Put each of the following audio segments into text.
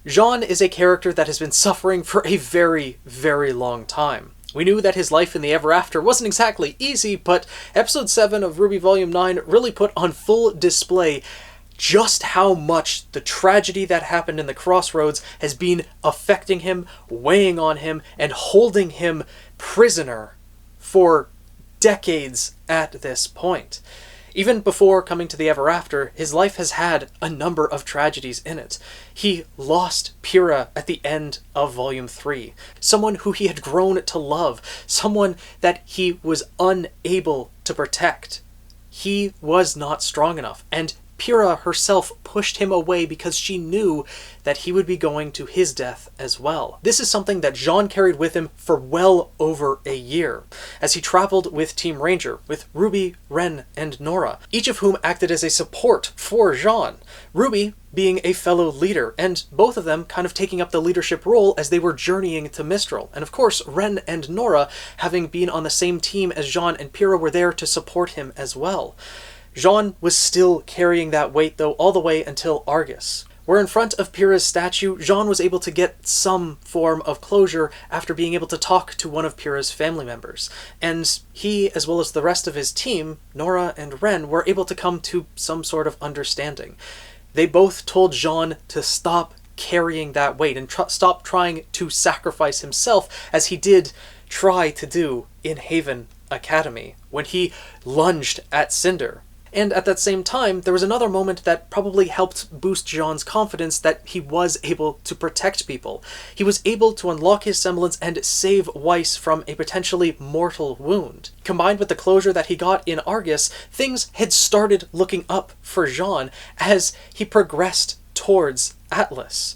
Jaune is a character that has been suffering for a very, very long time. We knew that his life in the Ever After wasn't exactly easy, but episode 7 of RWBY Volume 9 really put on full display just how much the tragedy that happened in the Crossroads has been affecting him, weighing on him, and holding him prisoner for decades at this point. Even before coming to the Ever After, his life has had a number of tragedies in it. He lost Pyrrha at the end of Volume 3, someone who he had grown to love, someone that he was unable to protect. He was not strong enough, and Pyrrha herself pushed him away because she knew that he would be going to his death as well. This is something that Jaune carried with him for well over a year, as he traveled with Team Ranger, with RWBY, Ren, and Nora, each of whom acted as a support for Jaune. RWBY being a fellow leader, and both of them kind of taking up the leadership role as they were journeying to Mistral. And of course, Ren and Nora, having been on the same team as Jaune and Pyrrha, were there to support him as well. Jaune was still carrying that weight, though, all the way until Argus, where in front of Pyrrha's statue, Jaune was able to get some form of closure after being able to talk to one of Pyrrha's family members. And he, as well as the rest of his team, Nora and Ren, were able to come to some sort of understanding. They both told Jaune to stop carrying that weight and stop trying to sacrifice himself, as he did try to do in Haven Academy, when he lunged at Cinder. And at that same time, there was another moment that probably helped boost Jaune's confidence that he was able to protect people. He was able to unlock his semblance and save Weiss from a potentially mortal wound. Combined with the closure that he got in Argus, things had started looking up for Jaune as he progressed towards Atlas.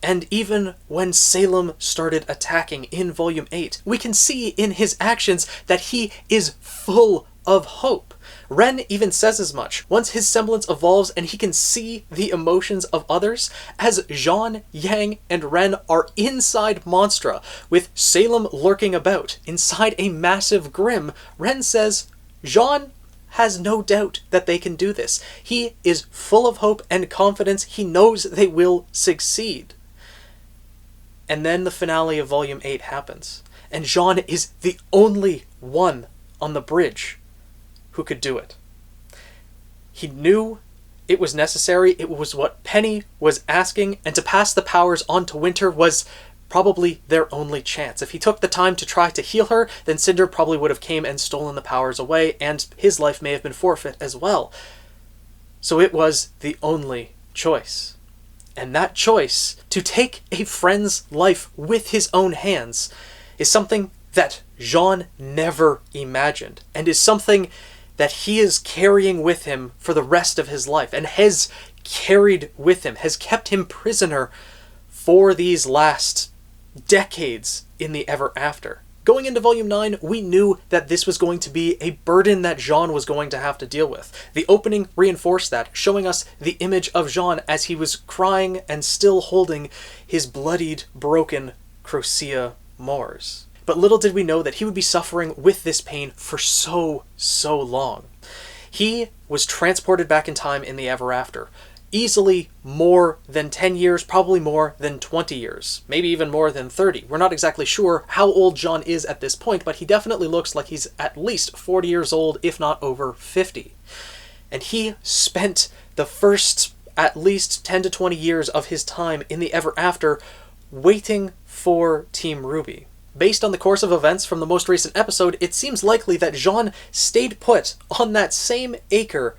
And even when Salem started attacking in Volume 8, we can see in his actions that he is full of hope. Ren even says as much. Once his semblance evolves and he can see the emotions of others, as Jaune, Yang, and Ren are inside Monstra, with Salem lurking about, inside a massive Grim, Ren says, Jaune has no doubt that they can do this. He is full of hope and confidence. He knows they will succeed. And then the finale of Volume 8 happens, and Jaune is the only one on the bridge who could do it. He knew it was necessary, it was what Penny was asking, and to pass the powers on to Winter was probably their only chance. If he took the time to try to heal her, then Cinder probably would have came and stolen the powers away, and his life may have been forfeit as well. So it was the only choice. And that choice, to take a friend's life with his own hands, is something that Jaune never imagined, and is something that he is carrying with him for the rest of his life, and has carried with him, has kept him prisoner for these last decades in the Ever After. Going into Volume 9, we knew that this was going to be a burden that Jaune was going to have to deal with. The opening reinforced that, showing us the image of Jaune as he was crying and still holding his bloodied, broken Crocea Moors. But little did we know that he would be suffering with this pain for so long. He was transported back in time in the Ever After. Easily more than 10 years, probably more than 20 years, maybe even more than 30. We're not exactly sure how old Jaune is at this point, but he definitely looks like he's at least 40 years old, if not over 50. And he spent the first at least 10 to 20 years of his time in the Ever After waiting for Team RWBY. Based on the course of events from the most recent episode, it seems likely that Jaune stayed put on that same acre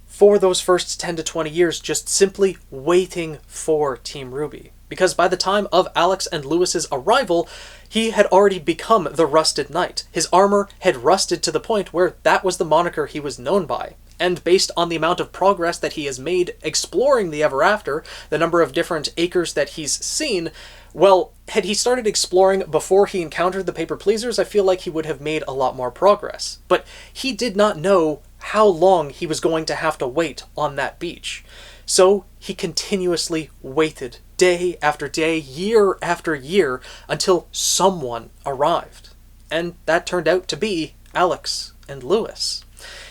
for those first 10 to 20 years, just simply waiting for Team RWBY. Because by the time of Alex and Lewis's arrival, he had already become the Rusted Knight. His armor had rusted to the point where that was the moniker he was known by. And based on the amount of progress that he has made exploring the Ever After, the number of different acres that he's seen, well, had he started exploring before he encountered the Paper Pleasers, I feel like he would have made a lot more progress. But he did not know how long he was going to have to wait on that beach. So he continuously waited, day after day, year after year, until someone arrived. And that turned out to be Alex and Lewis.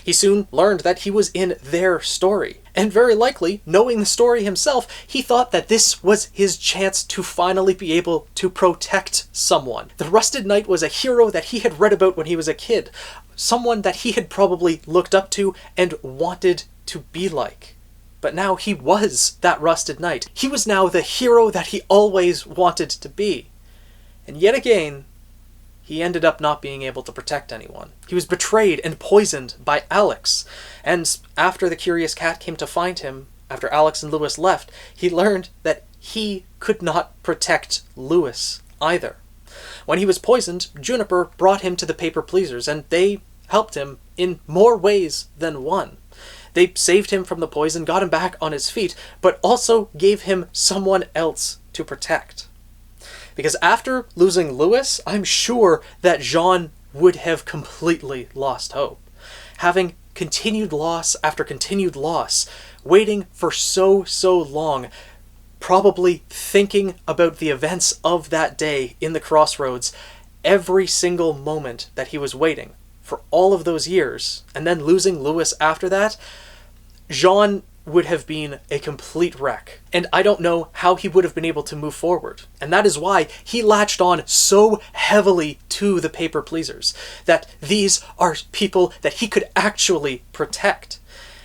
He soon learned that he was in their story, And very likely, knowing the story himself, he thought that this was his chance to finally be able to protect someone. The Rusted Knight was a hero that he had read about when he was a kid, someone that he had probably looked up to and wanted to be like. But now he was that Rusted Knight. He was now the hero that he always wanted to be. And yet again, he ended up not being able to protect anyone. He was betrayed and poisoned by Alex. And after the Curious Cat came to find him, after Alex and Lewis left, he learned that he could not protect Lewis either. When he was poisoned, Juniper brought him to the Paper Pleasers, and they helped him in more ways than one. They saved him from the poison, got him back on his feet, but also gave him someone else to protect. Because after losing Lewis, I'm sure that Jaune would have completely lost hope. Having continued loss after continued loss, waiting for so long, probably thinking about the events of that day in the crossroads, every single moment that he was waiting for all of those years, and then losing Lewis after that, Jaune would have been a complete wreck. And I don't know how he would have been able to move forward. And that is why he latched on so heavily to the Paper Pleasers, that these are people that he could actually protect.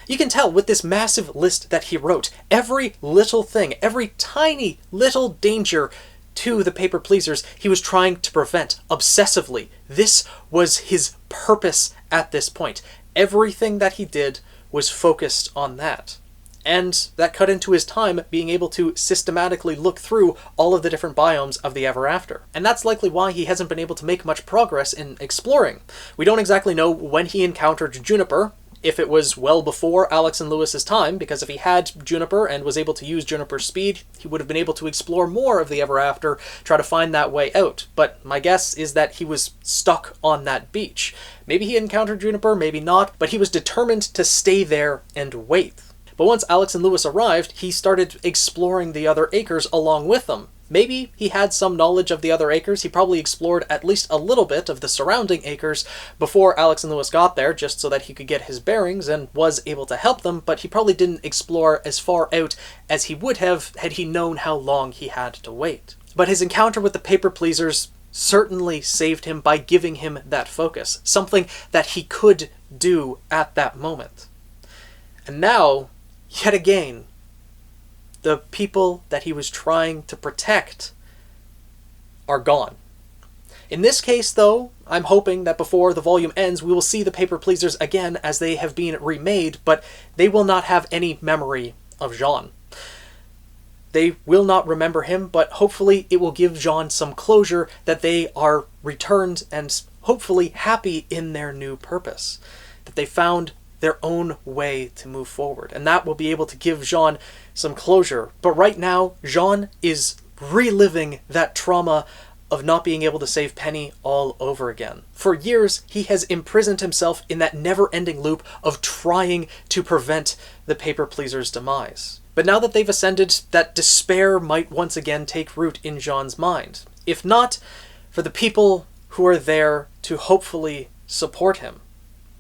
You can tell with this massive list that he wrote, every little thing, every tiny little danger to the Paper Pleasers he was trying to prevent obsessively. This was his purpose at this point. Everything that he did was focused on that. And that cut into his time being able to systematically look through all of the different biomes of the Ever After. And that's likely why he hasn't been able to make much progress in exploring. We don't exactly know when he encountered Juniper, if it was well before Alex and Lewis's time, because if he had Juniper and was able to use Juniper's speed, he would have been able to explore more of the Ever After, try to find that way out. But my guess is that he was stuck on that beach. Maybe he encountered Juniper, maybe not, but he was determined to stay there and wait. But once Alex and Lewis arrived, he started exploring the other acres along with them. Maybe he had some knowledge of the other acres. He probably explored at least a little bit of the surrounding acres before Alex and Lewis got there, just so that he could get his bearings and was able to help them, but he probably didn't explore as far out as he would have had he known how long he had to wait. But his encounter with the Paper Pleasers certainly saved him by giving him that focus, something that he could do at that moment. And now, yet again, the people that he was trying to protect are gone. In this case, though, I'm hoping that before the volume ends, we will see the Paper Pleasers again as they have been remade, but they will not have any memory of Jaune. They will not remember him, but hopefully it will give Jaune some closure that they are returned and hopefully happy in their new purpose, that they found their own way to move forward, and that will be able to give Jaune some closure. But right now, Jaune is reliving that trauma of not being able to save Penny all over again. For years, he has imprisoned himself in that never-ending loop of trying to prevent the Paper Pleasers' demise. But now that they've ascended, that despair might once again take root in Jaune's mind. If not, for the people who are there to hopefully support him.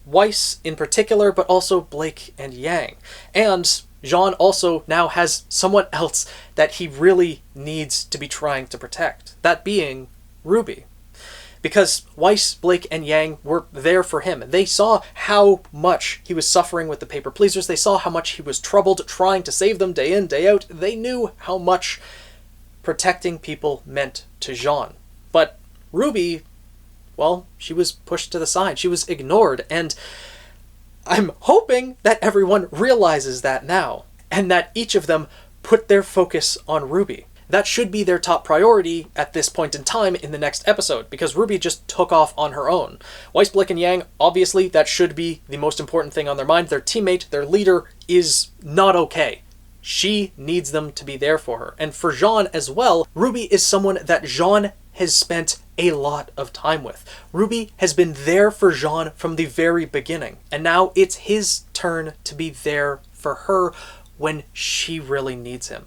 Weiss in particular, but also Blake and Yang. And Jaune also now has someone else that he really needs to be trying to protect, that being RWBY. Because Weiss, Blake, and Yang were there for him. They saw how much he was suffering with the Paper Pleasers. They saw how much he was troubled trying to save them day in, day out. They knew how much protecting people meant to Jaune. But RWBY, well, she was pushed to the side. She was ignored, and I'm hoping that everyone realizes that now, and that each of them put their focus on RWBY. That should be their top priority at this point in time in the next episode, because RWBY just took off on her own. Weiss, Blake, and Yang, obviously, that should be the most important thing on their mind. Their teammate, their leader, is not okay. She needs them to be there for her. And for Jaune as well, RWBY is someone that Jaune has spent a lot of time with. RWBY has been there for Jaune from the very beginning, and now it's his turn to be there for her when she really needs him.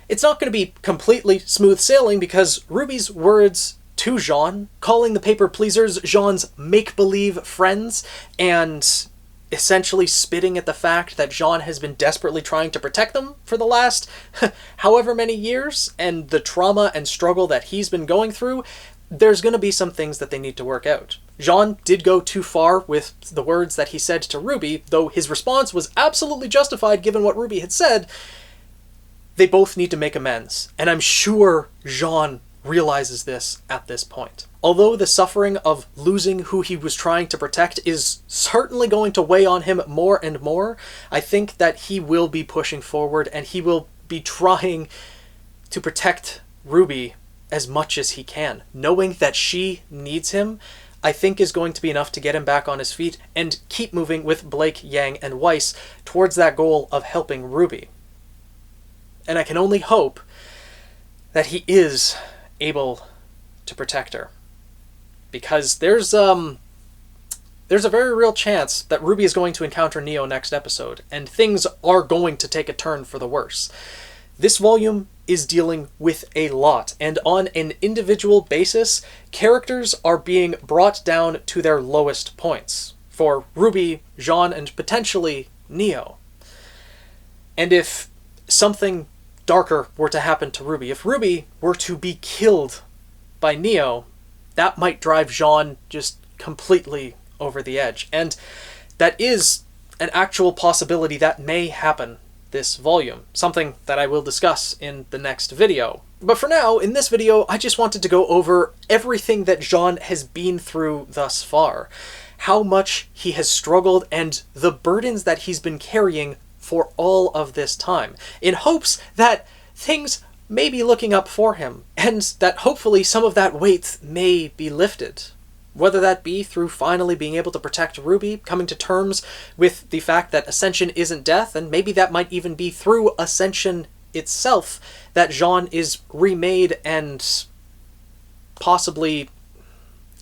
It's not going to be completely smooth sailing, because RWBY's words to Jaune, calling the Paper Pleasers Jaune's make-believe friends, and essentially spitting at the fact that Jaune has been desperately trying to protect them for the last however many years, and the trauma and struggle that he's been going through, there's going to be some things that they need to work out. Jaune did go too far with the words that he said to RWBY, though his response was absolutely justified given what RWBY had said. They both need to make amends, and I'm sure Jaune realizes this at this point. Although the suffering of losing who he was trying to protect is certainly going to weigh on him more and more, I think that he will be pushing forward and he will be trying to protect RWBY as much as he can. Knowing that she needs him, I think is going to be enough to get him back on his feet and keep moving with Blake, Yang, and Weiss towards that goal of helping RWBY. And I can only hope that he is able to protect her. Because there's a very real chance that RWBY is going to encounter Neo next episode, and things are going to take a turn for the worse. This volume is dealing with a lot, and on an individual basis, characters are being brought down to their lowest points. For RWBY, Jaune, and potentially Neo. And if something darker were to happen to RWBY, if RWBY were to be killed by Neo, that might drive Jaune just completely over the edge. And that is an actual possibility that may happen this volume, something that I will discuss in the next video. But for now, in this video, I just wanted to go over everything that Jaune has been through thus far, how much he has struggled, and the burdens that he's been carrying for all of this time, in hopes that things may be looking up for him, and that hopefully some of that weight may be lifted. Whether that be through finally being able to protect RWBY, coming to terms with the fact that Ascension isn't death, and maybe that might even be through Ascension itself that Jaune is remade and possibly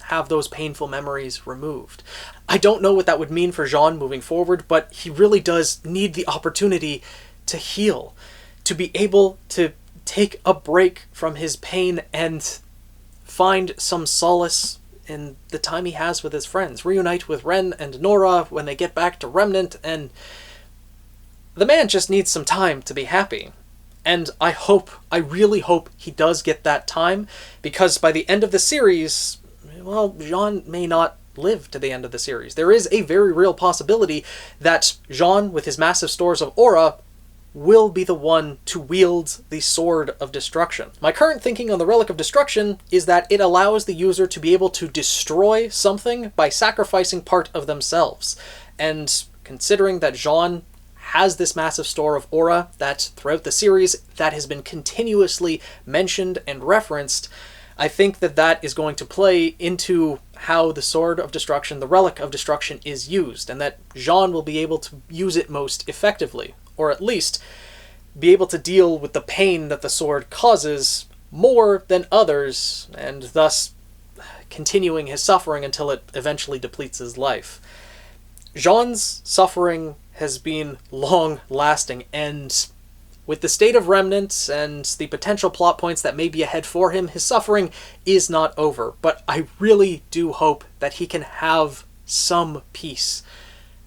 have those painful memories removed. I don't know what that would mean for Jaune moving forward, but he really does need the opportunity to heal, to be able to take a break from his pain and find some solace in the time he has with his friends, reunite with Ren and Nora when they get back to Remnant, and the man just needs some time to be happy. And I really hope he does get that time, because by the end of the series, well, Jaune may not live to the end of the series. There is a very real possibility that Jaune, with his massive stores of aura, will be the one to wield the Sword of Destruction. My current thinking on the Relic of Destruction is that it allows the user to be able to destroy something by sacrificing part of themselves. And considering that Jaune has this massive store of aura that throughout the series that has been continuously mentioned and referenced, I think that that is going to play into how the Sword of Destruction, the Relic of Destruction, is used, and that Jaune will be able to use it most effectively, or at least be able to deal with the pain that the sword causes more than others, and thus continuing his suffering until it eventually depletes his life. Jaune's suffering has been long-lasting, and with the state of Remnant and the potential plot points that may be ahead for him, his suffering is not over. But I really do hope that he can have some peace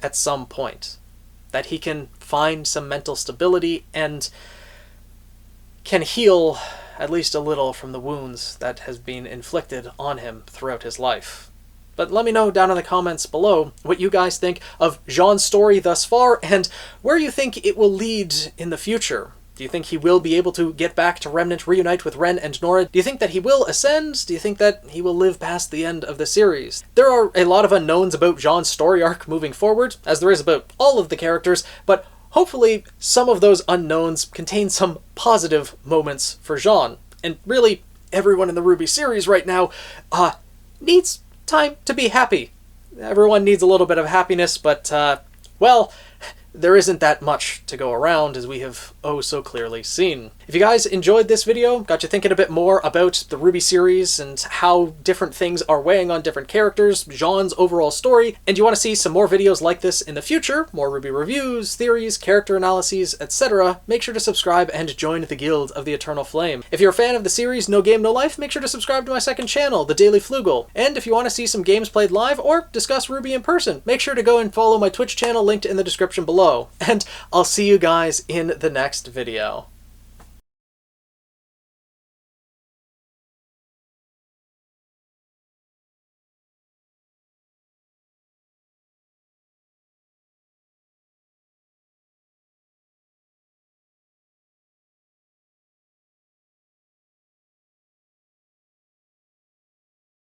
at some point. That he can find some mental stability and can heal at least a little from the wounds that has been inflicted on him throughout his life. But let me know down in the comments below what you guys think of Jaune's story thus far, and where you think it will lead in the future. Do you think he will be able to get back to Remnant, reunite with Ren and Nora? Do you think that he will ascend? Do you think that he will live past the end of the series? There are a lot of unknowns about Jaune's story arc moving forward, as there is about all of the characters, but hopefully some of those unknowns contain some positive moments for Jaune. And really, everyone in the RWBY series right now needs time to be happy. Everyone needs a little bit of happiness, but, well, there isn't that much to go around, as we have oh so clearly seen. If you guys enjoyed this video, got you thinking a bit more about the RWBY series and how different things are weighing on different characters, Jaune's overall story, and you want to see some more videos like this in the future, more RWBY reviews, theories, character analyses, etc., make sure to subscribe and join the Guild of the Eternal Flame. If you're a fan of the series No Game No Life, make sure to subscribe to my second channel, The Daily Flugel. And if you want to see some games played live or discuss RWBY in person, make sure to go and follow my Twitch channel linked in the description below. And I'll see you guys in the next video.